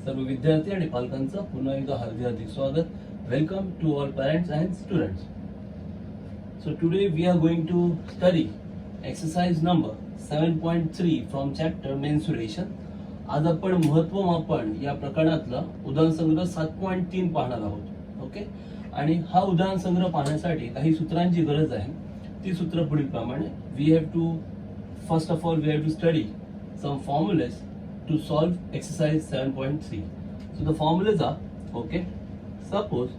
सर्व विद्यार्थी आणि पालकांचं पुन्हा एकदा हार्दिक स्वागत. Welcome to all parents and students. So today we are going to study exercise number 7.3 from chapter mensuration. आज आपण महत्वमापन या प्रकरणातलं उदाहरण संग्रह 7.3 पाहणार आहोत. ओके, आणि हा उदाहरण संग्रह पाहण्यासाठी काही सूत्रांची गरज आहे. ती सूत्र पुढील प्रमाणे. We have to first of all we have to study some formulas to solve exercise 7.3. So the formulas are, okay, suppose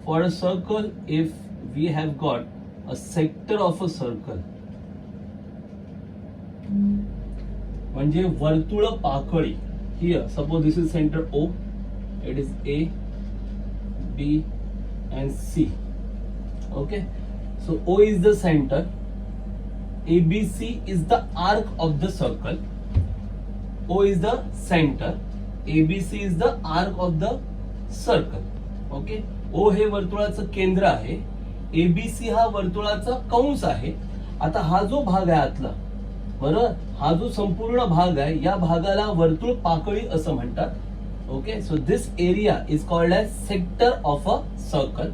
for a circle, if we have got a sector of a circle, म्हणजे वर्तुळ पाकळी. Here suppose this is center O, it is A, B and C. Okay, so O is the center, ABC is the arc of the circle, O is the center, ABC is the arc of the circle. Okay, O हे वर्तुळाचं केंद्र आहे, ABC हा वर्तुळाचा कंस आहे. आता हा जो भाग आहे आतला, बरोबर, हा जो संपूर्ण भाग आहे, या भागाला वर्तुळ पाकळी असं म्हणतात. Okay, so this area is called as sector of a circle.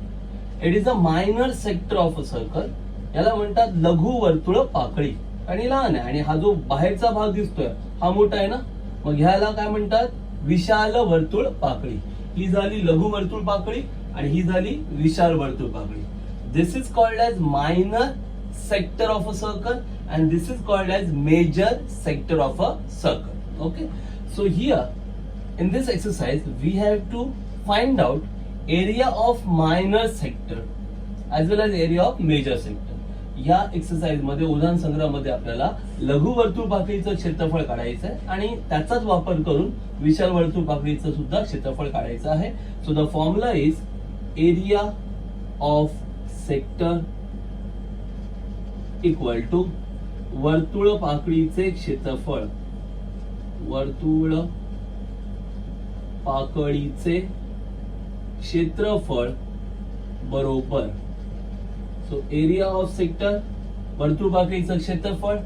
It is a minor sector of a circle. याला म्हणतात लघु वर्तुळ पाकळी. आणि लहान आहे, आणि हा जो बाहेरचा भाग दिसतोय हा मोठा आहे ना, मग ह्याला काय म्हणतात, विशाल वर्तुळ पाकळी. ही झाली लघु वर्तुळ पाकळी आणि ही झाली विशाल वर्तुळ पाकळी. This is called as minor sector of a circle and this is called as major sector of a circle. Okay, so here in this exercise we have to find out area of minor sector as well as area of major sector. या exercise मध्ये उदाहरण संग्रहामध्ये आपल्याला लघु वर्तुळ पाकळीचं क्षेत्रफळ काढायचं आहे आणि त्याचाच वापर करून विशाल वर्तुळ पाकळीचं सुद्धा क्षेत्रफळ काढायचं आहे. So the formula is area of sector equal to वर्तुळ पाकळीचे क्षेत्रफळ, वर्तुळ पाकळीचे क्षेत्रफळ बरोबर. So area of sector, वर्तुळ पाकळीचं क्षेत्रफळ,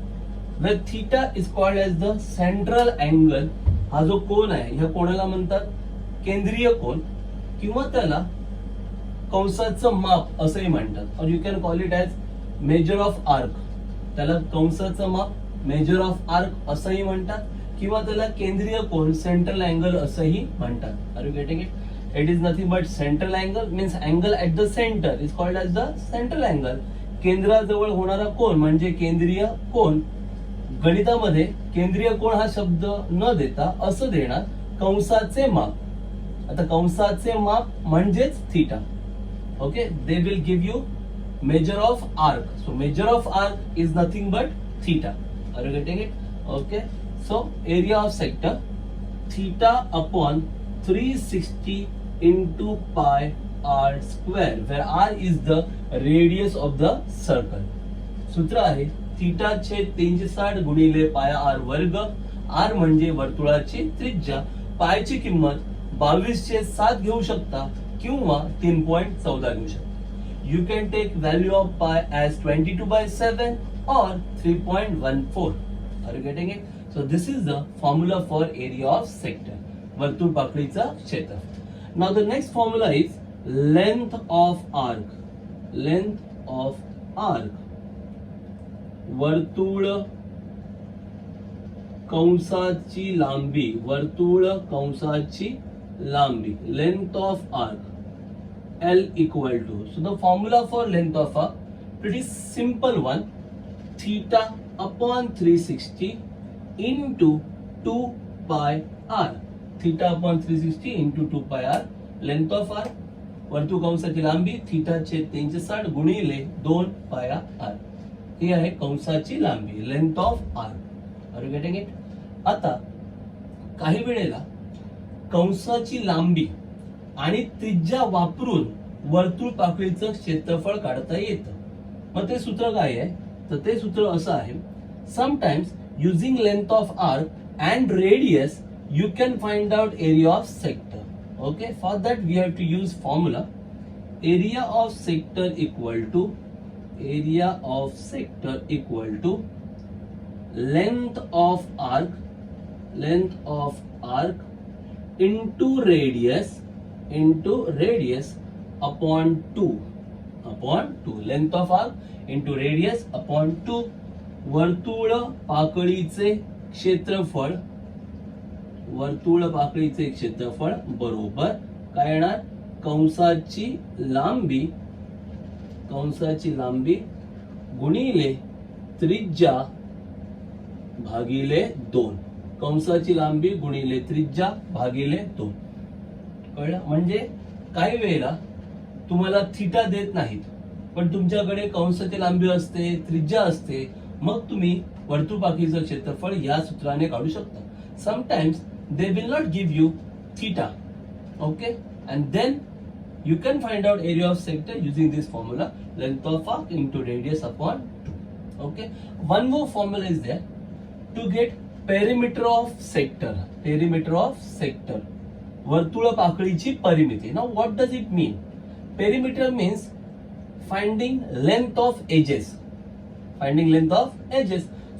where theta is called as the central angle. हा जो कोन आहे, ह्या कोणाला म्हणतात केंद्रीय कोन, किंवा त्याला कंसाचं माप असंही म्हणतात. Or you can call it as measure of arc. त्याला कंसाचं माप, मेजर ऑफ आर्क असंही म्हणतात, किंवा त्याला केंद्रीय कोन, सेंट्रल अँगल असंही म्हणतात. Are you getting it? It is nothing but central angle, means angle at the center is called as the central angle. केंद्राजवळ होणारा कोन म्हणजे केंद्रीय कोन. गणितामध्ये केंद्रीय कोन हा शब्द न देता असं देणार कंसाचे माप. आता कंसाचे माप म्हणजेच theta. Okay, they will give you measure of arc. So measure of arc is nothing but theta. Are you getting it? Okay, so area of sector theta upon 360 into pi r square, where r is the radius of the circle. सूत्र आहे theta छेद 360 गुणिले पाय r वर्ग. r म्हणजे वर्तुळाची त्रिज्या. पाय ची किंमत 22/7 घेऊ शकता किंवा 3.14 घेऊ शकता. You can take value of pi as 22/7 or 3.14. Are you getting it? So this is the formula for area of sector, वर्तुळ पाकळीचा क्षेत्रफळ. Now the next formula is length of arc. Length of arc, वर्तुळ कंसाची लांबी, वर्तुळ कंसाची लांबी. Length of arc L equal to, so the formula for length of arc pretty simple one, theta upon 360 into 2 pi r. Theta upon 360 into 2 pi R. Length of R, वर्तुळ कंसाची लांबी, theta छेद 360 गुणिले 2 पाय आर. ही आहे कंसाची लांबी, length of arc. Are you getting it? आता काही वेळेला कंसाची लांबी आणि त्रिज्या वापरून वर्तुळ पाकळीचं क्षेत्रफळ काढता येतं. मग ते सूत्र काय आहे? तर ते सूत्र असं आहे, sometimes using length of arc and radius you can find out area of sector. Okay, for that we have to use formula area of sector equal to length of arc into radius upon two length of arc into radius upon 2 वर्तुळ पाकळीचे क्षेत्रफळ बरोबर काय येणार कंसाची लांबी गुणिले त्रिज्या भागिले 2 कळलं. म्हणजे काही वेळेला तुम्हाला थिटा देत नाहीत पण तुमच्याकडे कंसाची लांबी असते त्रिज्या असते मग तुम्ही वर्तुळपाकळीचं क्षेत्रफळ या सूत्राने काढू शकता. Sometimes they will not give you theta, okay, and then you can find out area of sector using this formula, length of arc into radius upon 2. Okay, one more formula is there to get perimeter of sector वर्तुळ पाकळीची परिमिती. Now what does it mean? Perimeter means finding length of edges.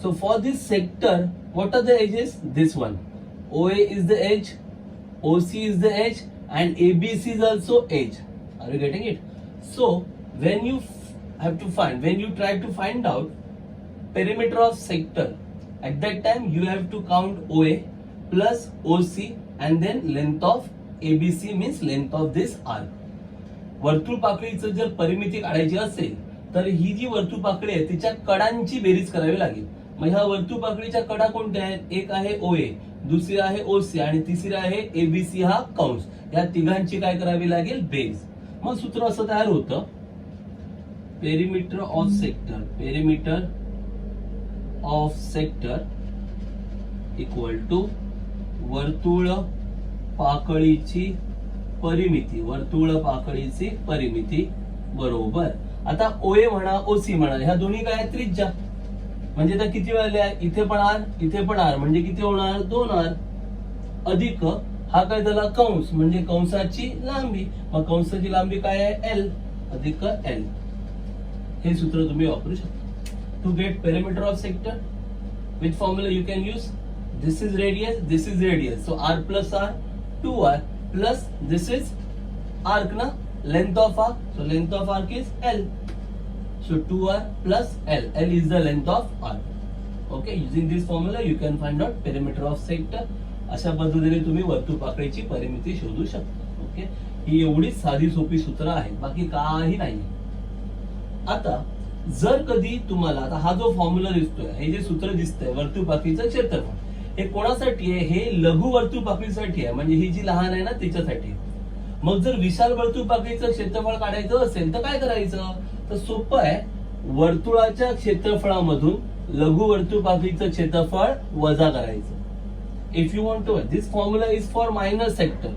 So for this sector, what are the edges? This one, OA is the edge, OC is the edge, and ABC is also edge. Are you getting it? So when you try to find out perimeter of sector, at that time you have to count OA plus OC and then length of ABC means length of this arc. वर्तुळ पाकळीचं जर परिमिती काढायची असेल तर ही जी वर्तुळ पाकळी आहे तिच्या कडांची बेरीज करावी लागेल. मग ह्या वर्तुळ पाकळीच्या कडा कोणत्या आहेत? एक आहे OA, दुसरी आहे OC आणि तिसरी आहे ABC हा कंस. या तिघांची काय करावी लागेल? बेरीज. मग सूत्र असं तयार होतं perimeter of sector equal to वर्तुळ पाकळीची परिमिती बरोबर. आता OA म्हणा OC म्हणा ह्या दोन्ही काय आहेत? त्रिज्या. म्हणजे त्या किती वेळेला आहे? इथे पण R म्हणजे किती होणार? 2R अधिक हा काय झाला? कंस म्हणजे कंसाची लांबी. मग कंसाची लांबी काय आहे? L अधिक L. हे सूत्र तुम्ही वापरू शकता to get perimeter of sector. Which formula you can use? This is radius, so R plus R 2R plus this is arc na, length of arc, so length of arc is L, so 2R plus L is the length of arc. Okay, using this formula you can find out perimeter of sector. अशा पद्धतीने तुम्ही वर्तुळ पाकळीची परिमिती शोधू शकता. Okay, ही एवढी साधी सोपी सूत्र आहेत, बाकी काही नाही. आता जर कधी तुम्हाला आता हा जो फॉर्म्युला दिसतोय, हे जे सूत्र दिसतंय वर्तुळ पाकळीचं क्षेत्रफळ, हे कोणासाठी आहे? हे लघु वर्तुळ पाकळीसाठी आहे, म्हणजे ही जी लहान आहे ना त्याच्यासाठी. मग जर विशाल वर्तुळ पाकळीचं क्षेत्रफळ काढायचं असेल तर काय करायचं? तर सोपं आहे, वर्तुळाच्या क्षेत्रफळामधून लघु वर्तुळ पाकळीचं क्षेत्रफळ वजा करायचं. If you want to, this formula is for minor sector.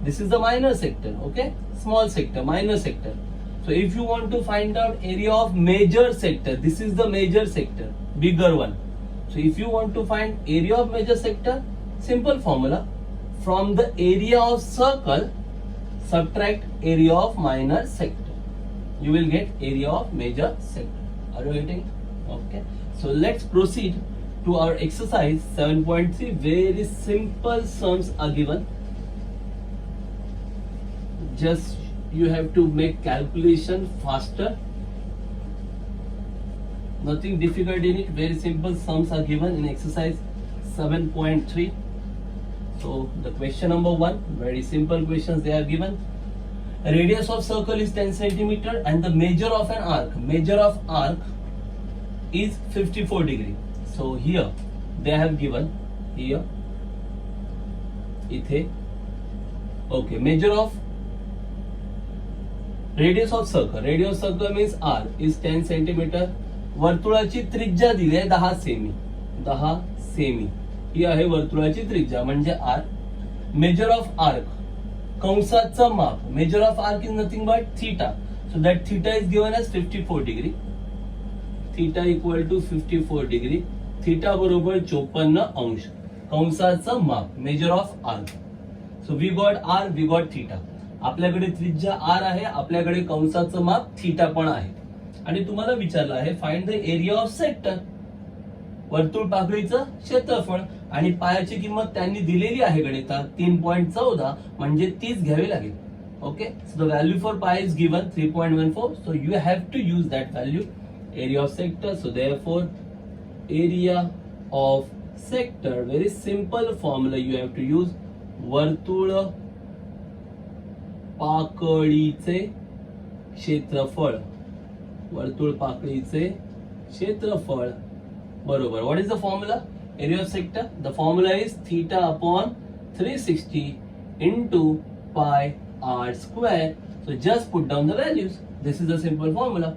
This is the minor sector. Okay, small sector, minor sector. So if you want to find out area of major sector, this is the major sector, bigger one. So if you want to find area of major sector, simple formula, from the area of circle subtract area of minor sector, you will get area of major sector. Are you getting? Okay, so let's proceed to our exercise 7.3. Very simple sums are given. Just you have to make calculation faster, nothing difficult in it. Very simple sums are given in exercise 7.3. So the question number 1, very simple questions they are given. Radius of circle is 10 centimeter and the measure of an arc is 54 degree. So here they have given here ithe. Okay, measure of radius of circle means R is 10 centimetre. वर्तुळाची त्रिज्या दिली आहे 10 semi. ही आहे वर्तुळाची त्रिज्या म्हणजे R. Measure of arc, कंसाचं माप, measure of arc is nothing but theta. So that theta is given as 54 degree. Theta equal to 54 degree. Theta बरोबर 54 अंश. कंसाचं माप, measure of arc. So we got R, we got theta. आपल्याकडे त्रिज्या R आहे, आपल्याकडे कंसाचं माप थीटा पण आहे. आणि तुम्हाला विचारलं आहे find the area of sector, वर्तुळ पाकळीचं क्षेत्रफळ. आणि पायाची किंमत त्यांनी दिलेली आहे गणितात 3.14, म्हणजे तीच घ्यावी लागेल. Okay, so the value for pi is given 3.14, so you have to use that value. Area of sector, so therefore area of sector, very simple formula you have to use. वर्तुळ पाकळीचे क्षेत्रफळ, वर्तुळ पाकळीचे क्षेत्रफळ बरोबर. What is the formula? Area of sector, the formula is theta upon 360 into pi r square. So just put down the values. This is a simple formula.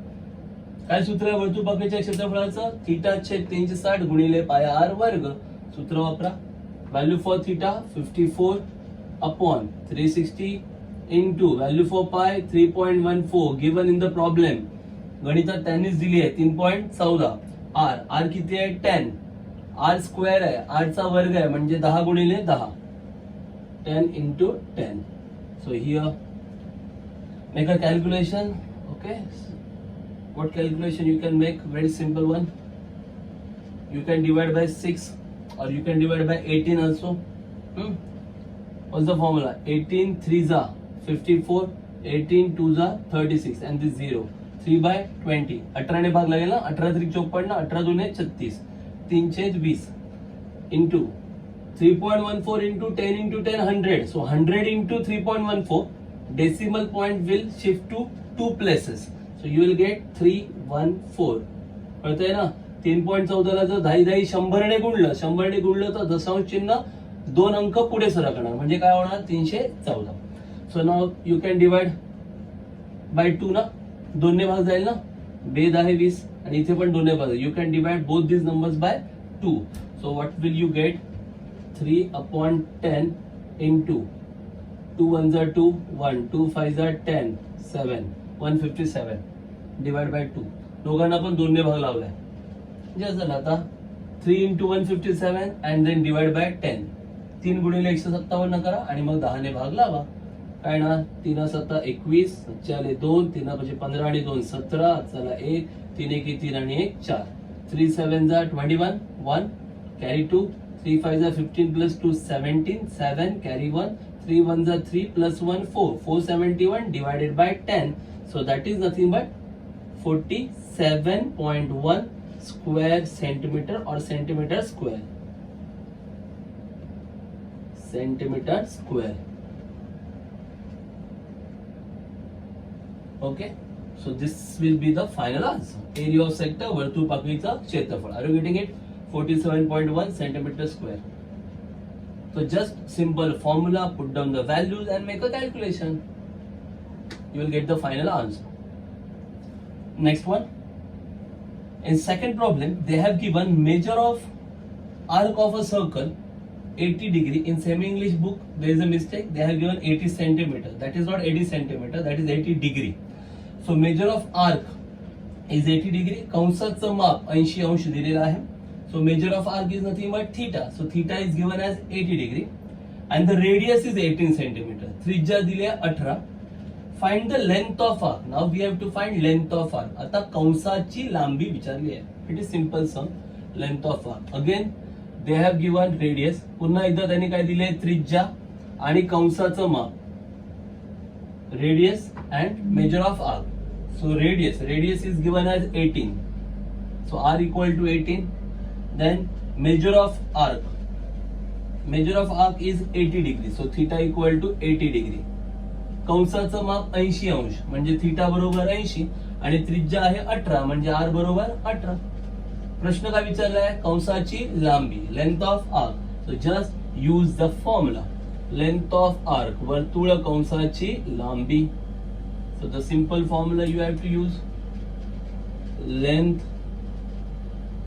काय सूत्र आहे वर्तुळ पाकळीच्या क्षेत्रफळाचं? थीटा छेद 360 गुणिले पाय r वर्ग. सूत्र वापरा. Value for theta 54 upon 360 into value for पाय 3.14 गिवन इन द प्रॉब्लेम. गणितात त्यांनीच दिली आहे 3.14. r किती आहे? 10. r स्क्वेअर आहे, r चा वर्ग आहे म्हणजे 10 गुणिले 10, 10 into 10. So here make a calculation. Okay, what calculation you can make? Very simple one. You can divide by 6 or you can divide by 18 also. What's the formula? 18 3s are 54, 18 2s are 36 and this 0. 3 by 20. 18 ने भाग लागेल ना, 18 3 54, 18 2 36, 3/20 into 3.14 into 10 into 10 100. So 100 into 3.14, decimal point will shift to 2 places. So you will get 314. कळतंय ना? 3.14 ला जर 10 100 ने गुणलं, 100 ने गुणलं तर दशांश चिन्ह 2 अंक पुढे सरकणार, म्हणजे काय होणार? 314. So now you can divide by 2 ना, 2 ने भाग जाईल ना, 2 10 20 आणि इथे पण 2 ने भाग. You can divide both this numbers by 2. So what will you get? 3/10 into 2 1s are 2, 1 2 5s are 10, 7 157 divide by 2. दोघांना पण 2 ने भाग लावलाय. जे झालं आता 3 into 157 and then divide by 10. 3 गुणिले 157 करा आणि मग 10 ने भाग लावा. काय ना, 3 7 21, चले 2, 3 5 15 आणि 2 17, चला 1, 3 1 3 आणि 1 4, 3 7s are 21, 1 carry 2, 3 5s are 15 plus 2 17, 7 carry 1, 3 1s are 3 plus 1 4, 471 divided by 10. So that is nothing but 47.1 square centimeter or centimeter square. Centimeter square. Okay, so this will be the final answer. Area of sector, वर्तुळ पाकळीचा क्षेत्रफळ. Are you getting it? 47.1 centimeter square. So just simple formula, put down the values and make a calculation. You will get the final answer. Next one. In second problem, they have given measure of arc of a circle 80 degree. In semi-English book, there is a mistake. They have given 80 centimeter. That is not 80 centimeter. That is 80 degree. So measure of arc is 80 degree. कंसाचं माप 80 अंश दिलेला आहे. So measure of arc is nothing but theta. So theta is given as 80 degree. And the radius is 18 centimeter. त्रिज्या दिली आहे 18. Find the length of arc. Now we have to find length of arc. आता कंसाची लांबी विचारली आहे. It is simple sum. Length of arc. Again, they have given radius. पुन्हा एकदा त्यांनी काय दिले? त्रिज्या आणि कंसाचं माप. Radius and measure of arc. So radius is given as 18. So r equal to 18. Then measure of arc. Measure of arc is 80 degree. So theta equal to 80 degree. कंसाचं माप 80 अंश म्हणजे थीटा बरोबर 80 आणि त्रिज्या आहे 18 म्हणजे r बरोबर 18. प्रश्न काय विचारलाय? कंसाची लांबी, length of arc. So just use the formula. Length of arc, वर्तुळ कंसाची लांबी. So the simple formula you have to use. Length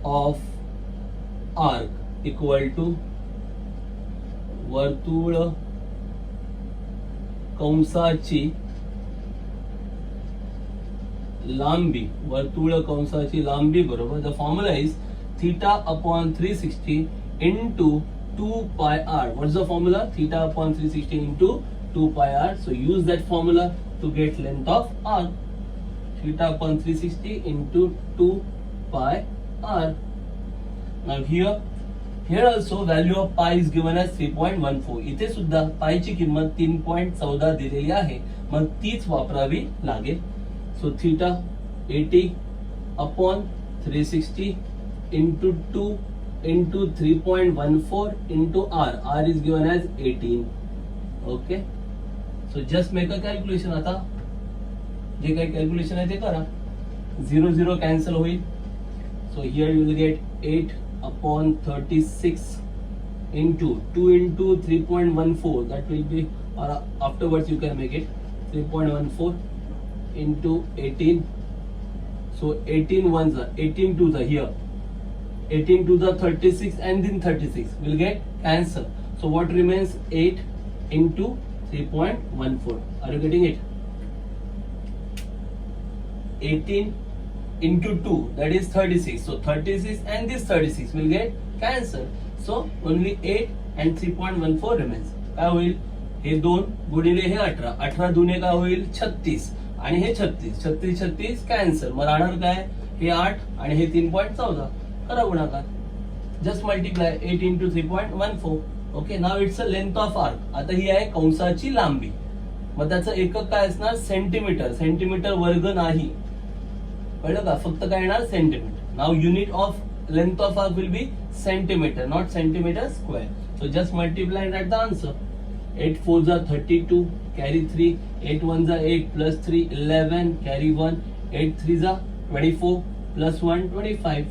of arc equal to वर्तुळ कंसाची लांबी. वर्तुळ कंसाची लांबी बरोबर. The formula is theta upon 360 into 2 pi r. What's the formula? Theta upon 360 into 2 pi r. So use that formula to get length of arc. Theta upon 360 into 2 pi r. Now here Here also value of pi is given as 3.14. इथे सुद्धा पाय ची किंमत 3.14 दिलेली आहे, मग तीच वापरावी लागेल. So theta 80 upon 360 into 2 into 3.14 into r. R is given as 18. Okay. So just make a calculation. आता जे काही calculation आहे ते करा. 0 0 cancel होईल. So here you will get 8 upon 36 into 2 into 3.14. That will be, or afterwards you can make it 3.14 into 18. So 18 ones are 18 to the here. 18 to the 36 and then 36 will get cancel. So what remains? 8 into 3.14. Are you getting it? 18 into 2, that is 36. So 36 and this 36 will get cancelled. So only 8 and 3.14 remains. काय होईल? हे 2 गुणिले हे 18. 18 दुने काय होईल? 36 आणि हे 36. 36 36 कॅन्सल. मग राहणार काय? हे 8 आणि हे 3.14. करा गुणाकार. Just multiply 8 into 3.14. Okay. Now it's a length of arc. आता ही आहे कंसाची लांबी. मग त्याचं एकक काय असणार? सेंटीमीटर. सेंटीमीटर वर्ग नाही, कळलं का? फक्त काय येणार? Centimetre. Now unit of length of arc will be centimetre, not centimetre square. So just multiply end right the answer. 8 4 जा 32, कैरी 3, 8 1 जा 8 plus 3 11, कैरी 1, 8 3 जा 24 plus 1 25.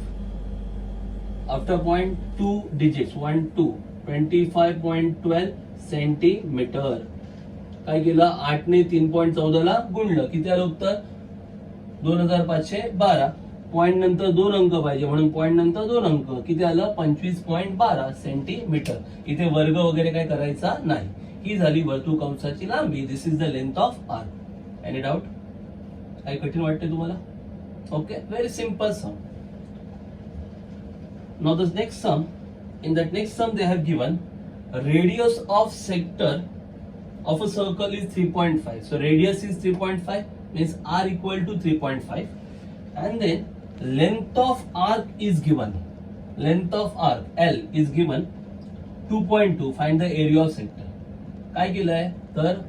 After point 2 digits 1 2 25.12 centimetre. काय केलं? 8 ने 3.14 ला गुणलं, किती आलं उत्तर? 2512. पॉइंट नंतर 2 अंक पाहिजे म्हणून पॉइंट नंतर 2 अंक, किती आलं? 25.12 सेंटीमीटर. इथे वर्ग वगैरे काय करायचा नाही. ही झाली वर्तुळ कंसाची लांबी. This is the length of arc. Any doubt? काही कठीण वाटते तुम्हाला? Okay, very simple sum. Now the next sum, in that next sum they have given a radius of sector of a circle is 3.5. So radius is 3.5, means r equal to 3.5, and then length of arc is given. Length of arc L is given 2.2. Find the area of sector. काय केलंय? तर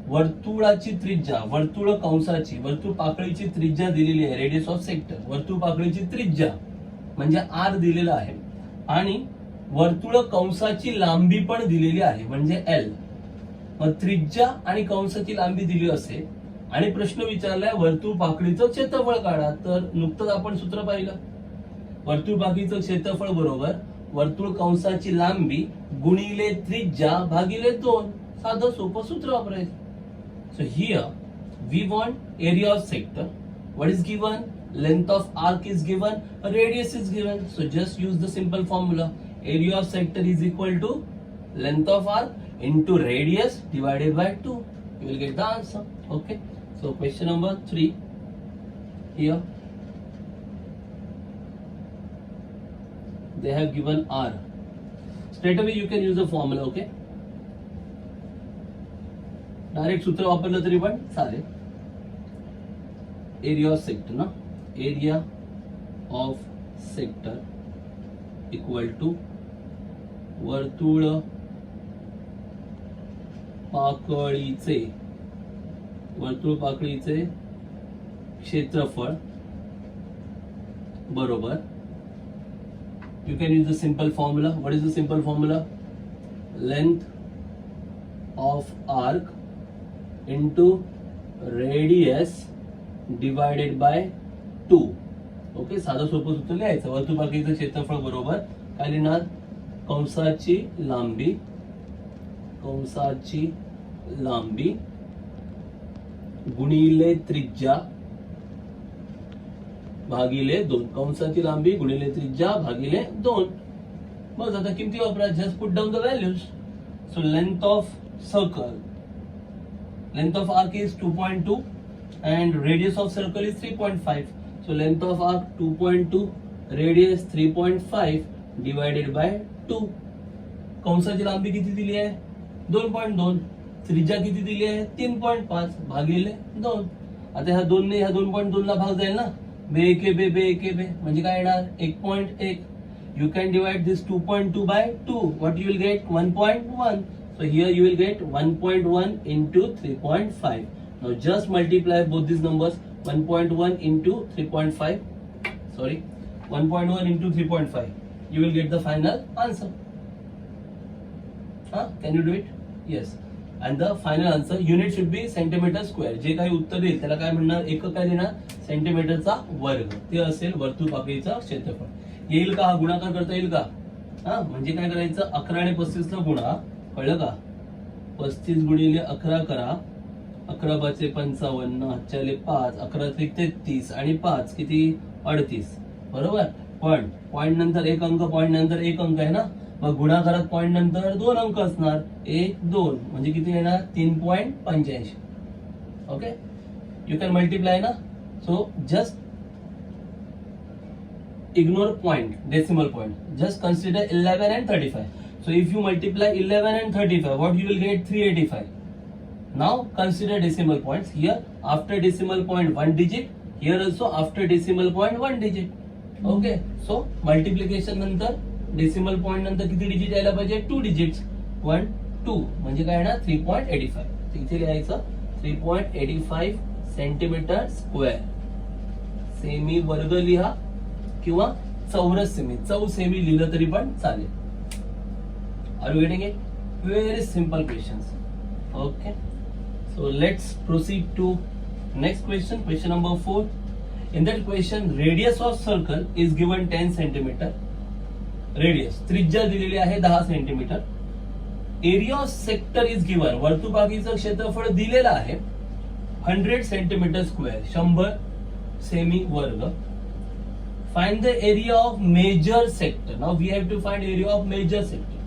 वर्तुळाची त्रिज्या, वर्तुळ कंसाची, वर्तुळ पाकळीची त्रिज्या दिलेली आहे. रेडियस ऑफ सेक्टर, वर्तुळ पाकळीची त्रिज्या म्हणजे आर दिलेला आहे आणि वर्तुळ कंसाची लांबी पण दिलेली आहे म्हणजे एल. मग त्रिज्या आणि कंसाची लांबी दिली असेल आणि प्रश्न विचारलाय वर्तुळ पाकळीचं क्षेत्रफळ काढा, तर नुकतंच आपण सूत्र पाहिलं. वर्तुळ पाकळीचं क्षेत्रफळ बरोबर वर्तुळ कंसाची लांबी गुणिले त्रिज्या भागिले 2. साधं सोपं सूत्र वापरायचं. So here we want area of sector. What is given? Length of arc is given, radius is given. So just use the simple formula. Area of sector is equal to length of arc into radius divided by 2. You will get the answer. Okay. So question number 3 here. They have given R. Straight away you can use the formula. Okay. Direct सूत्र वापरलं तरी पण चालेल. Area of sector ना. Area of sector equal to वर्तुळ पाकळीचे, वर्तुळ पाकळीचे क्षेत्रफळ बरोबर. You can use the simple formula. What is the simple formula? Length of arc into radius divided by 2. Okay. साधं सोपं सूत्र लिहायचं. वर्तुळ पाकळीचं क्षेत्रफळ बरोबर काय लिहिणार? कंसाची लांबी, कंसाची लांबी गुणिले त्रिज्या भागिले 2. कंसाची लांबी गुणिले त्रिज्या भागिले 2. बस आता किमती वापरा. Just put down the values. So length of circle, length of arc is 2.2 and radius of circle is 3.5. So length of arc 2.2, radius 3.5 divided by 2. कंसाची लांबी किती दिली आहे? 2.2. त्रिज्या किती दिली आहे? 3.5 भागिले 2. आता ह्या 2 ने ह्या 2.2 ला भाग जाईल ना. बे एके बे बे एके बे म्हणजे काय येणार? 1.1. you can divide this 2.2 by 2. What you will get? 1.1. So here you will get 1.1 into 3.5. Now just multiply both these numbers. 1.1 into 3.5. Sorry, 1.1 into 3.5. You will get the final answer. Can you do it? Yes. And the final answer unit should be centimeter square. जे काही उत्तर देईल त्याला काय म्हणणार? एकक काय देणार? सेंटीमीटरचा वर्ग. ते असेल वर्तुळपाकळीचं क्षेत्रफळ. येईल का? हा गुणाकार करता येईल का? म्हणजे काय करायचं? 11 आणि 35 ला गुणा. कळलं का? 35 गुणिले 11 करा. 11 5 55, 5, 11 33 आणि 5 किती? 38. बरोबर. पण पॉइंट नंतर एक अंक, पॉइंट नंतर एक अंक आहे ना, मग गुणाकारात पॉइंट नंतर 2 अंक असणार. 1 2 म्हणजे किती येणार? 3.85. ओके, यू कॅन मल्टिप्लाय ना. So just ignore point, decimal point. Just consider 11 and 35. So if you multiply 11 and 35, what you will get? 385. Now consider decimal points. Here after decimal point 1 digit. Here also after decimal point 1 digit. Okay. So multiplication नंतर decimal point नंतर किती digit यायला पाहिजे? 2 digits. 1 2 म्हणजे काय येणार? 3.85. इथे लिहायचं 3.85 सेंटीमीटर स्क्वेअर. सेमी वर्ग लिहा किंवा चौरस सेमी, सेमी लिहिलं तरी पण चालेल. Are you getting it? Very simple questions. Okay, so let's proceed to next question. Question number 4. In that question radius of circle is given 10 centimetre. Radius त्रिज्या दिलेली आहे 10 centimetre. Area of sector is given. वर्तुळपाकीचं क्षेत्रफळ दिलेलं आहे 100 centimetre square, 100 सेमी वर्ग. Find the area of major sector. Now we have to find area of major sector.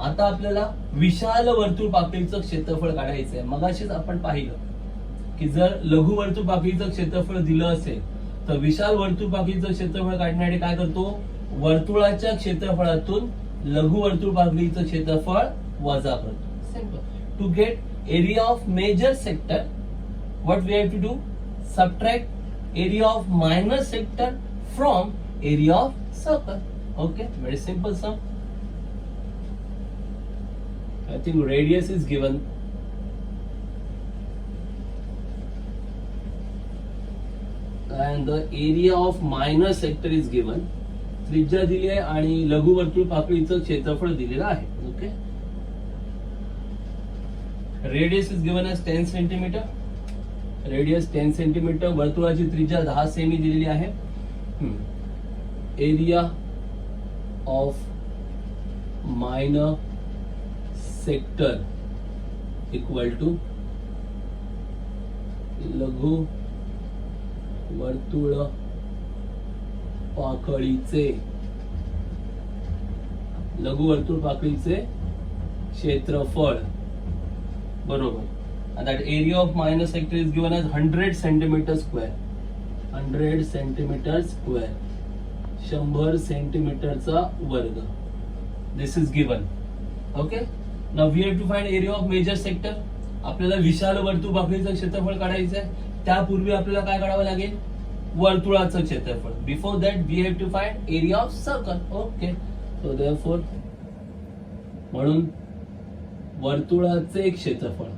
आता आपल्याला विशाल वर्तुळपाकळीचं क्षेत्रफळ काढायचं आहे. मगाशीच आपण पाहिलं की जर लघु वर्तुळपाकळीचं क्षेत्रफळ दिलं असेल तर विशाल वर्तुळपाकळीचं क्षेत्रफळ काढण्यासाठी काय करतो? वर्तुळाच्या क्षेत्रफळातून लघु वर्तुळपाकळीचं क्षेत्रफळ वजा करतो. Simple. To get area of major sector, what we have to do? Subtract area of minor sector from area of circle. Okay, very simple sum. I think radius is given. And the area of minor sector is given. त्रिज्या दिली आहे आणि लघु वर्तुळ पाकळीचं क्षेत्रफळ दिलेलं आहे. Okay, radius is given as 10 centimetre. Radius 10 centimetre. वर्तुळाची त्रिज्या 10 सेमी दिलेली आहे. Area of minor sector equal to लघु वर्तुळ पाकळीचे क्षेत्रफळ. बरोबर. and that area of minor sector is given as 100 centimeter square. 100 centimetre square, 100 सेंटीमीटरचा वर्ग. This is given. Okay, now we have to find area of major sector. आपल्याला विशाल वर्तुळपाकळीचं क्षेत्रफळ काढायचं आहे. त्यापूर्वी आपल्याला काय काढावं लागेल? वर्तुळाचं क्षेत्रफळ. Before that we have to find area of circle. Okay, so therefore म्हणून वर्तुळाचे क्षेत्रफळ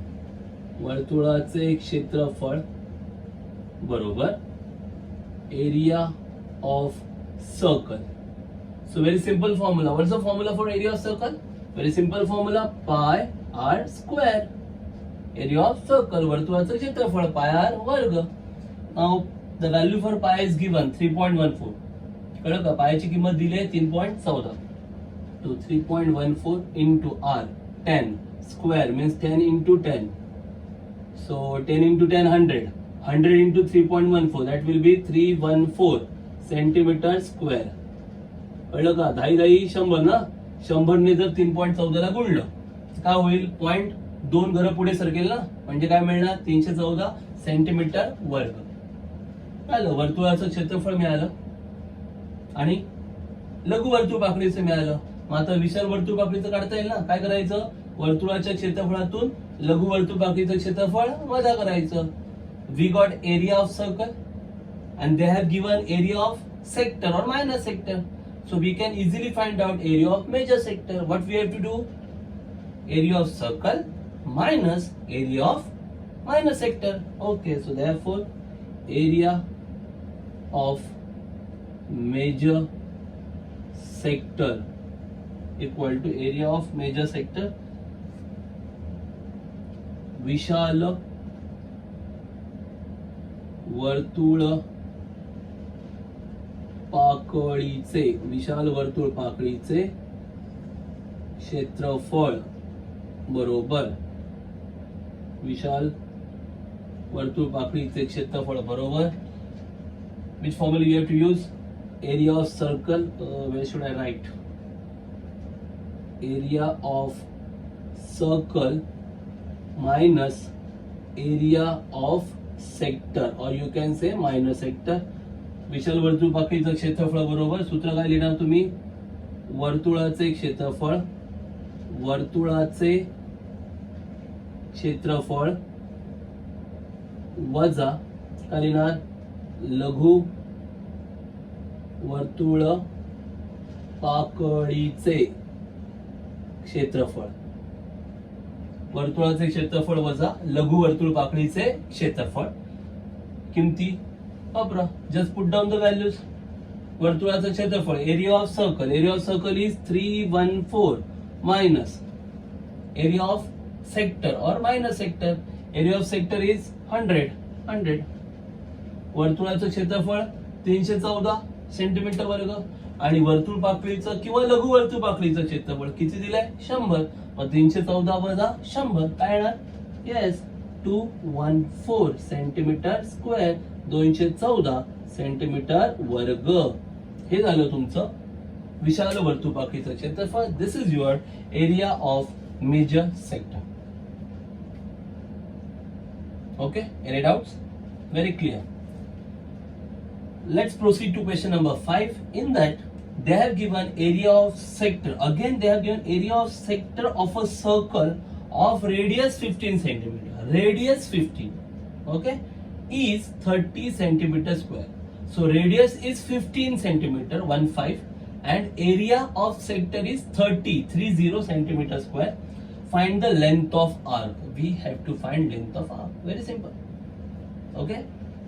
बरोबर area of circle. So very simple formula. What's the formula for area of circle? Very simple formula. Pi r square. Area of circle. वर्तुळाचं क्षेत्रफळ pi r वर्ग. Now the value for pi is given 3.14. कळलं का? पायची किंमत दिली आहे 3.14. So 3.14 into r 10 square means 10 into 10. So 10 into 10 100. 100 into 3.14 that will be 314 centimetre square. कळलं का? 100 ना. 100 ने जर 3.14 ला गुणलं काय होईल? पॉइंट 2 घरं पुढे सरकेल ना, म्हणजे काय मिळणार? 314 सेंटीमीटर वर्ग. आलं. वर्तुळाचं क्षेत्रफळ मिळालं आणि लघु वर्तुळपाकळीचं मिळालं. मग आता विशाल वर्तुळपाकळीचं काढता येईल ना. काय करायचं? वर्तुळाच्या क्षेत्रफळातून लघु वर्तुळपाकळीचं क्षेत्रफळ वजा करायचं. We got area of circle and they have given area of sector or minor sector. So we can easily find out area of major sector. What we have to do? Area of circle minus area of minor sector. Okay, so therefore area of major sector equal to area of major sector विशाल वर्तुळ पाकळीचे क्षेत्रफळ बरोबर विशाल वर्तुळ पाकळीचे क्षेत्रफळ बरोबर which formula you have to use? Area of circle, where should I write? Area of circle minus area of sector, or you can say minor sector. विशाल वर्तुळ पाकळीचं क्षेत्रफळ बरोबर सूत्र काय लिहिणार तुम्ही? वर्तुळाचे क्षेत्रफळ वजा काय लिहिणार? लघु वर्तुळ पाकळीचे क्षेत्रफळ. वर्तुळाचे क्षेत्रफळ वजा लघु वर्तुळ पाकळीचे क्षेत्रफळ. किमती वापरा. Just put down the values. वर्तुळाचं क्षेत्रफळ area of circle is 314 minus area of sector और minor sector. Area of sector is 100. वर्तुळाचं क्षेत्रफळ 314 सेंटीमीटर वर्ग आणि वर्तुळ पाकळीचं किंवा लघु वर्तुळ पाकळीचं क्षेत्रफळ किती दिलंय? 100. मग 314 वजा 100 काय येणार? Yes 214 centimetre square. 214 सेंटीमीटर वर्ग. हे झालं तुमचं विशाल वर्तुळ पाकळीचं क्षेत्रफळ. This is your area of major sector. Okay, any doubts? Very clear. Let's proceed to question number 5. In that, they have given area of sector. Again, they have given area of sector of a circle of radius 15 centimeter. Radius 15, okay, is 30 centimeter square. So radius is 15 centimeter, 15, and area of sector is 30 centimeter square. Find the length of arc. We have to find length of arc. Very simple. Okay,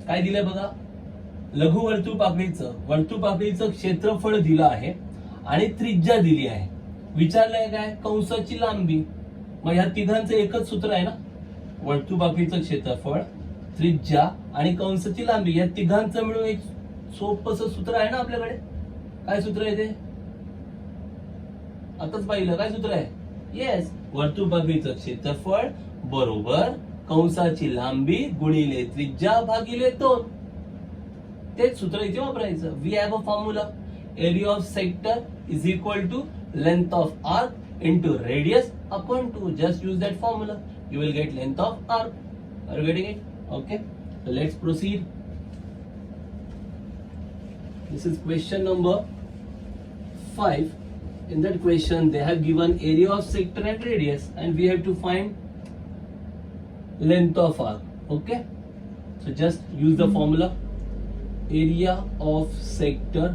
काय दिलंय बघा? लघु वर्तुळ पाकळीचं क्षेत्रफळ दिलं आहे आणि त्रिज्या दिली आहे. विचारलंय काय? कंसाची लांबी. मग ह्या तिघांचं एकच सूत्र आहे ना. वर्तुळ पाकळीचं क्षेत्रफळ, त्रिज्या आणि कंसाची लांबी या तिघांचं मिळून एक सोपं सूत्र आहे ना आपल्याकडे. काय सूत्र आहे ते? आताच पाहिलं. काय सूत्र आहे? येस, वर्तुळ पाकळीचं क्षेत्रफळ बरोबर कंसाची लांबी गुणिले त्रिज्या भागिले 2. तेच सूत्र इथे वापरायचं. We have a formula. Area of sector is equal to length of arc into radius upon 2. Just use that formula. You will get length of arc. Are you getting it? Okay, so let's proceed. This is question number 5. In that question they have given area of sector and radius and we have to find length of arc. Okay, so just use the formula. Area of sector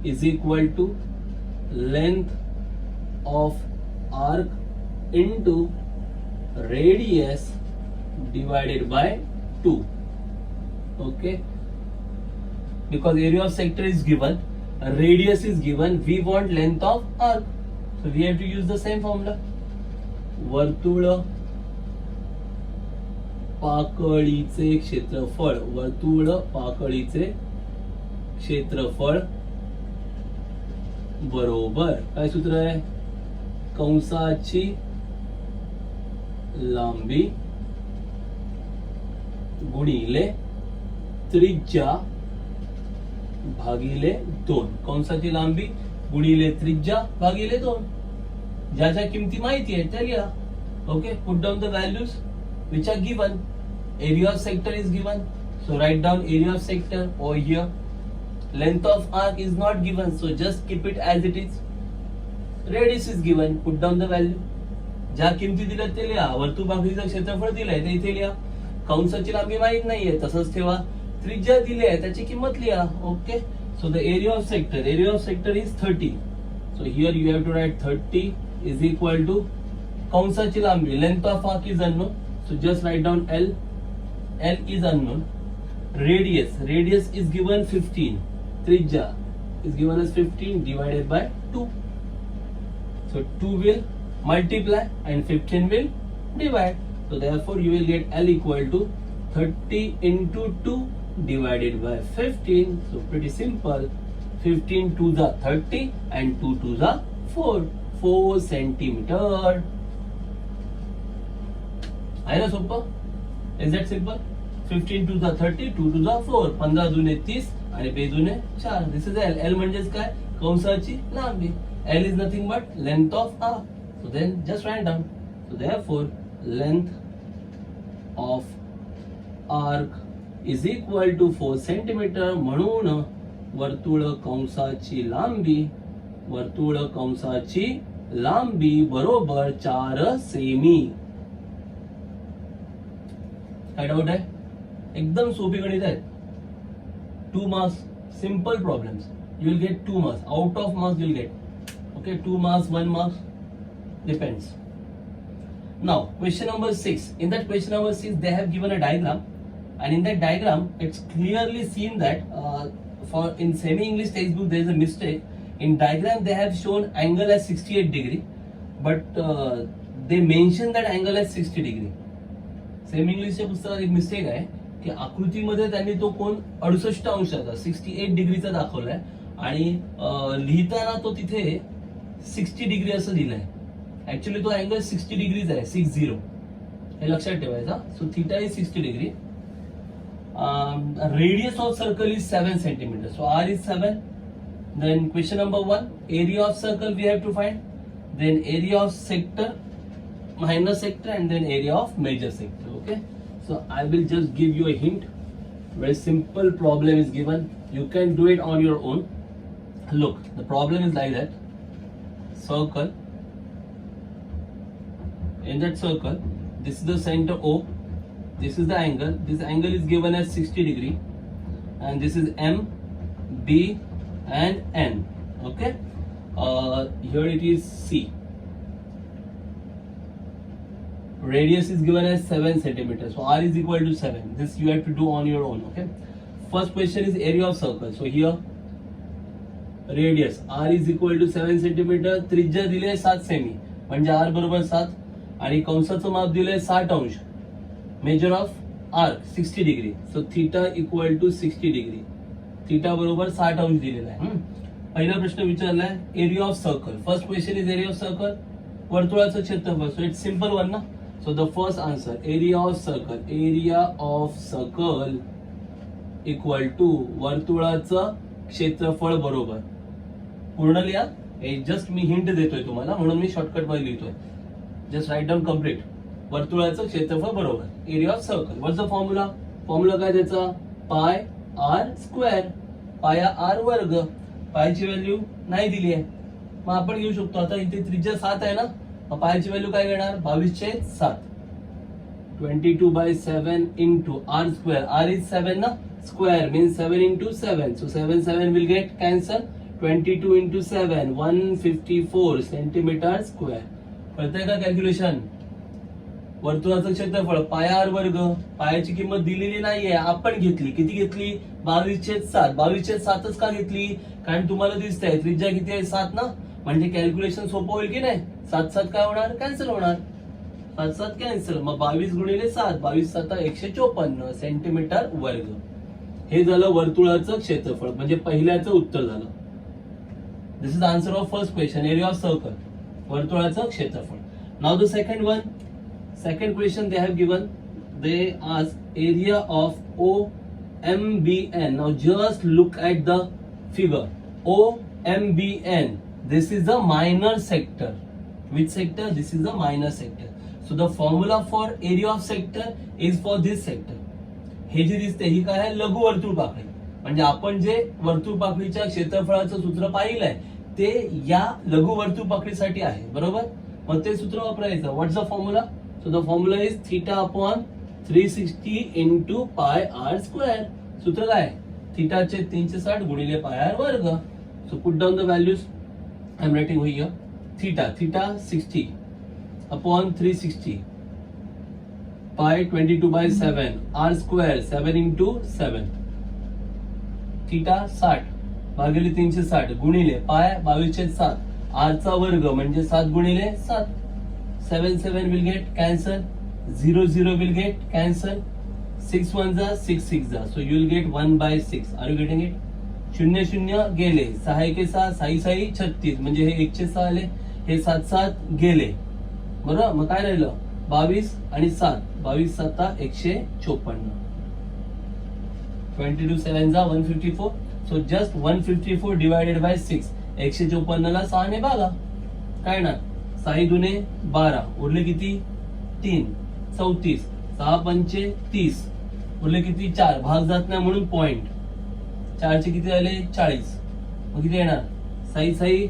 is equal to length of arc into radius divided by 2. Okay, because area of sector is given, radius is given, we want length of arc, so we have to use the same formula. वर्तुळ पाकळीचे क्षेत्रफळ बरोबर काय सूत्र आहे? कंसाची लांबी गुणिले त्रिज्या भागिले 2. कंसाची लांबी गुणिले त्रिज्या भागिले 2. ज्या ज्या किमती माहिती आहे त्या लिहा. Okay, put down the values which are given. Area of sector is given, so write down area of sector over here. Length of arc is not given, so just keep it as it is. Radius is given, put down the value. ज्या किमती दिल्या ते लिहा. वर्तुळ पाकळीचं क्षेत्रफळ दिलंय ते इथे लिहा. कंसाची लांबी माहित नाहीये तसंच ठेवा. त्रिज्या दिली आहे त्याची किंमत लिहा. Okay, So the area of sector is 30. So here you have to write 30 is equal to कंसाची लांबी, length of arc is unknown. So just write down L. L is unknown. Radius is given 15. Trijya is given as 15 divided by 2. So 2 will multiply and 15 will divide. So therefore you will get L equal to 30 into 2 divided by 15. So pretty simple. 15 to the 30 and 2 to the 4 centimeter. है ना सोपं? Is that simple? 15 to the 30, 2 to the 4, 15 दुने 30 आणि 2 दुने 4. This is L. L म्हणजेच काय? कंसाची लांबी. L is nothing but length of arc. So then just write down. So therefore length of arc is equal to 4 centimeter. म्हणून वर्तुळ कंसाची लांबी बरोबर 4 सेमी. काय डाऊट आहे? एकदम सोपी गणित आहे. 2 marks, simple problems. You will get 2 marks. Out of marks you will get. Okay, 2 marks, 1 mark, depends. Now, question number 6. In that question number 6, they have given a diagram, and in that diagram, it's clearly seen that for in semi-English textbook there is a mistake. In diagram they have shown angle as 68 degree, but they mention that angle as 60 degree. Semi इंग्लिशच्या पुस्तकात एक mistake आहे की आकृतीमध्ये त्यांनी तो कोण 68 अंशाचा 68 डिग्रीचा दाखवलाय आणि लिहिताना तो तिथे 60 डिग्री असं लिहिलंय. ऍक्च्युली तो अँगल 60 डिग्रीज आहे, 60. हे लक्षात ठेवायचा. So theta is 60 degree. Radius of circle is 7 centimetre. So r is 7. Then question number 1, area of circle we have to find. Then area of sector, minor sector, and then area of major sector. Okay, so I will just give you a hint. Very simple problem is given. You can do it on your own. Look, the problem is like that. Circle. In that circle, this is the center O. This is the angle. This angle is given as 60 degree, and this is M, B, and N. Okay. Here it is C. Radius is given as 7 centimeters. So R is equal to 7. This you have to do on your own. Okay. First question is area of circle. So here radius R is equal to 7 centimeter. त्रिज्या दिली आहे 7 semi, म्हणजे R बरोबर 7 आणि कंसाचं माप दिलंय 60 अंश. Measure of arc 60 degree. So theta equal to 60 degree. Theta बरोबर 60 अंश दिलेला आहे. पहिला प्रश्न विचारलाय area of circle. First question is area of circle. वर्तुळाचं क्षेत्रफळ. सो इट्स सिंपल वन ना. So the first answer, area of circle equal to वर्तुळाचं क्षेत्रफळ बरोबर. पूर्ण लिहा. जस्ट मी हिंट देतोय तुम्हाला म्हणून मी शॉर्टकट मध्ये लिहितोय. Just write down complete. वर्तुळाचं क्षेत्रफळ बरोबर area of circle. What's the formula काय त्याचा? पाय आर स्क्वेअर. पाया आर वर्ग. पायची व्हॅल्यू नाही दिली आहे, मग आपण घेऊ शकतो. आता इथे त्रिज्या 7 आहे ना, पायची व्हॅल्यू काय घेणार? 22/7. 22/7 into r square. R is 7 ना, square means 7 into 7. So 7 will get cancel. 22 into 7, 154 centimeter square. कळतंय का कॅल्क्युलेशन? वर्तुळाचं क्षेत्रफळ पाया r वर्ग. पायाची किंमत दिलेली नाहीये, आपण घेतली. किती घेतली? 22/7. 22/7च का घेतली? कारण तुम्हाला दिसतंय त्रिज्या किती आहे? 7 ना, म्हणजे कॅल्क्युलेशन सोपं होईल की नाही? 7 काय होणार? कॅन्सल होणार. 7 कॅन्सल. मग 22 गुणिले 7, 22/7 154 सेंटीमीटर वर्ग. हे झालं वर्तुळाचं क्षेत्रफळ, म्हणजे पहिल्याचं उत्तर झालं. This is answer of first question, area of circle. वर्तुळाचं क्षेत्रफळ. Now the second one. Second question they have given. They ask area of OMBN. Now just look at the figure. OMBN. This is the minor sector. Which sector? This is the minor sector. So the formula for area of sector is for this sector. हे जे दिसते ही काय आहे? लघु वर्तुळ पाकळी. म्हणजे आपण जे वर्तुळ पाकळीच्या क्षेत्रफळाचं सूत्र पाहिलंय ते या लघु वर्तुळ पाकळीसाठी आहे, बरोबर? मग ते सूत्र वापरायचं. What's the formula? So the formula is theta upon 360 into pi r square. सूत्र काय? थिटाचे 360 गुणिले पाय आर वर्ग. So put down the values. I am writing here theta 60 upon 360 पाय 22/7 आर स्क्वेअर 7 into 7 थीटा 60 भागिले 360 गुणिले पाय 22/7 आर चा वर्ग म्हणजे 7 गुणिले 7 7 will get cancel 0 will get cancel 6 1 6 6 so you will get 1/6. Are you getting it? 0 0 गेले 6 1 6 6 6 36 म्हणजे हे 1/6 आले हे 7 7 गेले बरोबर. मग काय राहिलं 22 आणि 7 22 7 154 22 7 154. सो जस्ट 154 डिवायडेड बाय 6 154 ला 6 ने भागा काय ना 6 दुने 12 उरले किती 3 34 6 पंचे 30 उरले किती 4 भाग जात नाही म्हणून पॉइंट 4 चे किती आले 40 मग किती येणार 6 6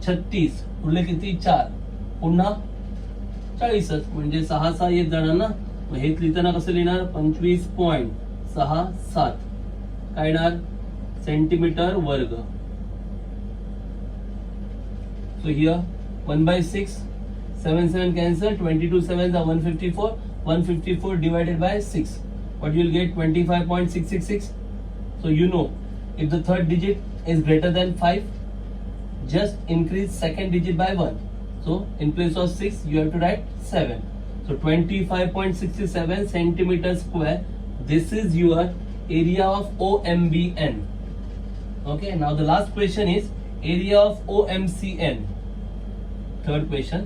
36 उरले किती 4 पुन्हा 40च म्हणजे 6 6 येत जाणार ना. मग हे लिहिताना कसं लिहिणार 25.67 काय येणार सेंटीमीटर वर्ग. So here 1/6 7 7 cancel 22 7 154 154 divided by 6 what you will get 25.666. So you know if the third digit is greater than 5 just increase second digit by 1. So in place of 6 you have to write 7. So 25.67 centimeter square. This is your area of OMBN. Okay, now the last question is area of OMCN. Third question,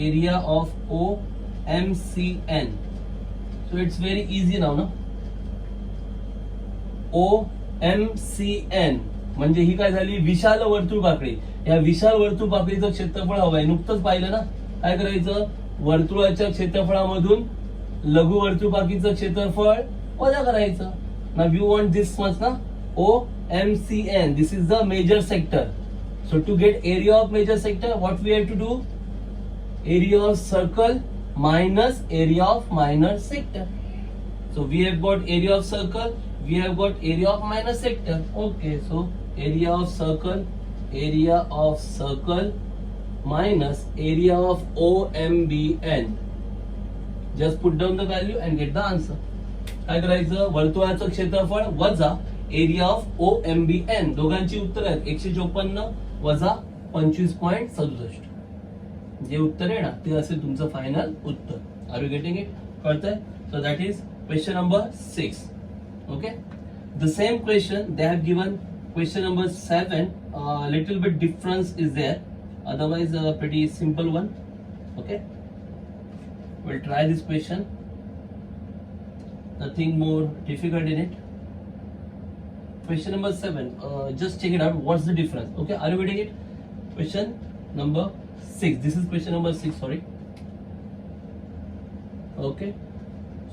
area of OMCN. So it's very easy now, no? OMCN म्हणजे ही काय झाली विशाल वर्तुळ पाकळी. या विशाल वर्तुळ पाकळीचं क्षेत्रफळ हवं आहे. नुकतंच पाहिलं ना काय करायचं वर्तुळाच्या क्षेत्रफळामधून लघु वर्तुळ पाकळीचं क्षेत्रफळ वजा करायचं. Now you want this much na OMCN. This is the major sector. So to get area of major sector, what we have to do? Area of circle minus area of minor sector. So we have got area of circle, we have got area of minor sector. Okay, so area of circle minus area of OMBN. Just put down the value and get the answer. काय करायचं वर्तुळाचं क्षेत्रफळ वजा area of OMBN. दोघांची उत्तर आहेत 154 वजा 25.67. जे उत्तर आहे ना ते असेल तुमचं फायनल उत्तर. Are you getting it? कळतंय? So that is question number 6. Okay, the same question they have given question number 7. Little bit difference is there, otherwise pretty simple one. Okay, we'll try this question. Nothing more difficult in it. Question number 7. Just check it out. What's the difference? Okay, are you getting it? Question number 6. This is question number 6. Sorry. Okay.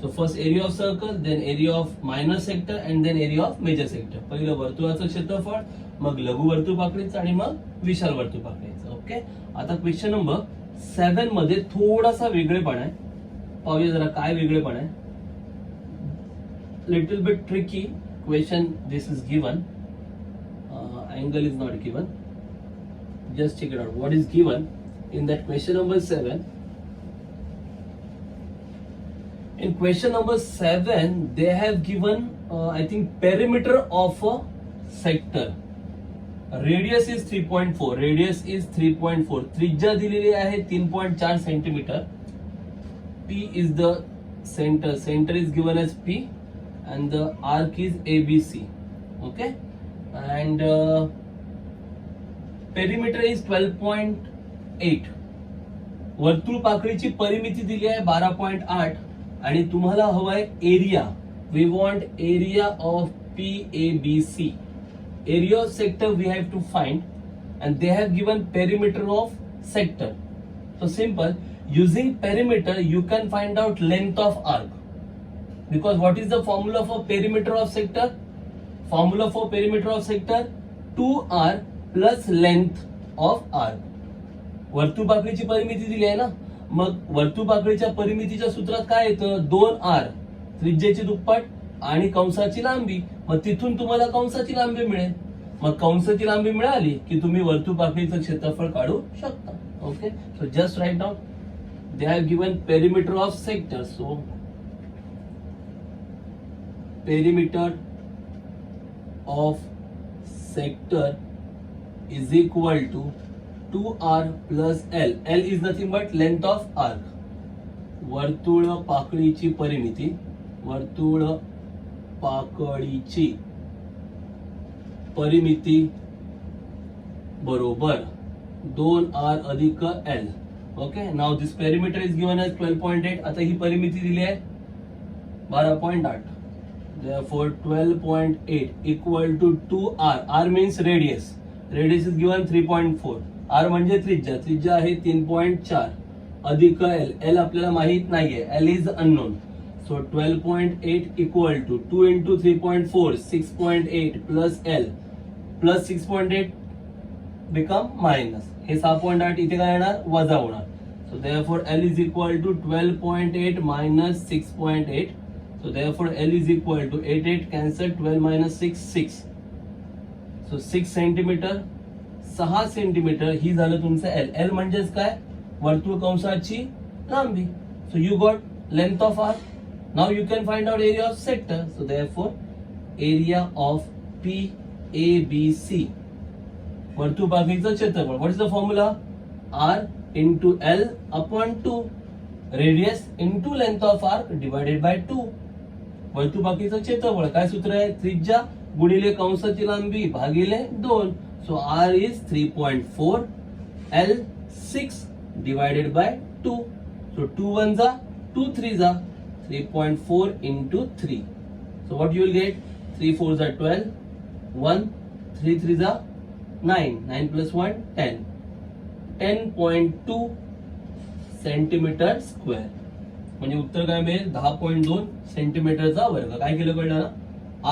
So first area of circle, then area of minor sector, and then area of major sector. पहिलं वर्तुळाचं क्षेत्रफळ, मग लघु वर्तुळ पाकळीचं आणि मग विशाल वर्तुळ पाकळीचं. Okay. आता question number 7 मध्ये थोडासा वेगळेपण आहे. पाहूया जरा काय वेगळेपण आहे. Little bit tricky question. This is given. Angle is not given. Just check it out. What is given in that question number 7? In question number 7, they have given, I think, perimeter of a sector. Radius is 3.4. Radius is 3.4. त्रिज्या दिलेली आहे 3.4 centimetre. P is the center. Center is given as P. And the arc is ABC. Okay, and perimeter is 12.8. वर्तुळ पाकळीची परिमिती दिली आहे 12.8 आणि तुम्हाला हवा आहे area. We want area of PABC. Area of sector we have to find and they have given perimeter of sector. So simple, using perimeter you can find out length of arc. Because what is the formula for perimeter of sector? Formula for perimeter of sector 2r plus length of arc. वर्तुळ पाकळीची परिमिती दिली आहे ना, मग वर्तुळ पाकळीच्या परिमितीच्या सूत्रात काय येतं 2r त्रिज्येची दुप्पट आणि कंसाची लांबी, मग तिथून तुम्हाला कंसाची लांबी मिळेल. मग कंसाची लांबी मिळाली की तुम्ही वर्तुळपाकळीचं क्षेत्रफळ काढू शकता. Okay, so just write down. They have given perimeter of sector. So perimeter of sector is equal to 2r plus L. L is nothing but length of arc. वर्तुळ पाकळीची परिमिती, वर्तुळ पाकळीची परिमिती बरोबर 2r अधिक L. Okay, now this perimeter is given as 12.8. आता ही परिमिती दिली आहे 12.8. Therefore 12.8 equal to 2r. R means radius. Radius is given 3.4. R म्हणजे त्रिज्या, त्रिज्या आहे 3.4 अधिक L. L आपल्याला माहित नाहीये, L is unknown. So 12.8 equal to 2 into 3.4, 6.8 plus L plus 6.8 become minus. हे 6.8 इथे काय येणार, वजा होणार. So therefore L is equal to 12.8 minus 6.8. So therefore L is equal to 8 cancel, 12 minus 6 6. So 6 centimetre, 6 centimetre ही झालं तुमचं L. L म्हणजेच काय, वर्तुळ कंसाची लांबी. So you got length of arc. Now you can find out area of sector. So therefore area of PABC, वर्तुळ पाकळीचं क्षेत्रफळ. What is the formula? R into L upon 2. Radius into length of arc divided by 2. वर्तुळ पाकळीचं क्षेत्रफळ काय सूत्र आहे, त्रिज्या गुणिले कंसाची लांबी भागिले 2. So R is 3.4, L 6 divided by 2. So 2 1 जा 2 3 जा 3.4 into 3. So what you will get, 3 4 जा 12, 1 3 3 जा 9, 9 plus 1 10, 10.2 सेंटीमीटर स्क्वेअर. म्हणजे उत्तर काय मिळेल, 10.2 सेंटीमीटरचा वर्ग. काय केलं कळलं ना,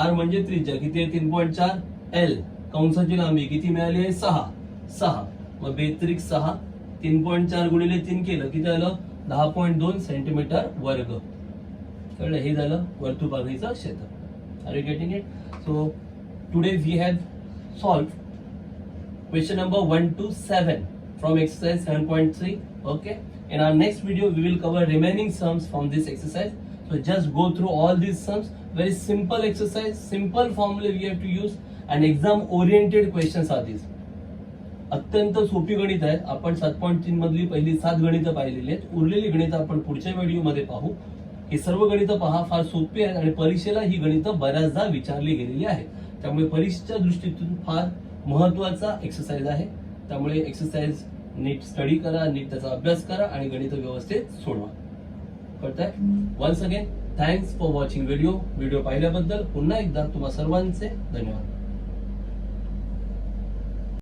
R म्हणजे त्रिज्या किती आहे 3.4, L कंसाची लांबी किती मिळाली आहे 6, मग बेत्रिक 6, 3.4 गुणिले 3 केलं किती झालं 10.2 सेंटीमीटर वर्ग. कळलं, हे झालं वर्तुळ पाकळीचं क्षेत्र. Are you getting it? So today we have solved question number 1 to 7 from exercise 7.3. Okay, in our next video we will cover remaining sums from this exercise. So just go through all these sums. Very simple exercise, simple formula we have to use, and exam oriented questions are these. अत्यंत सोपी गणित आहे. आपण 7.3 मधली पहिली 7 गणितं पाहिलेली आहेत. उरलेली गणितं आपण पुढच्या व्हिडिओ मध्ये पाहू. ही सर्व गणितं पहा, फार सोपी आहेत आणि परीक्षेला ही गणितं बऱ्याचदा विचारली गेलेली आहेत. त्यामुळे परीक्षेच्या दृष्टीतून फार महत्वाचा एक्सरसाइज आहे. त्यामुळे एक्सरसाइज नीट स्टडी करा, नीट त्याचा अभ्यास करा आणि गणित व्यवस्थित सोडवा. कळतंय? Once again thanks for watching video. Video पाहिल्याबद्दल पुन्हा एकदा तुम्हा सर्वांचे धन्यवाद.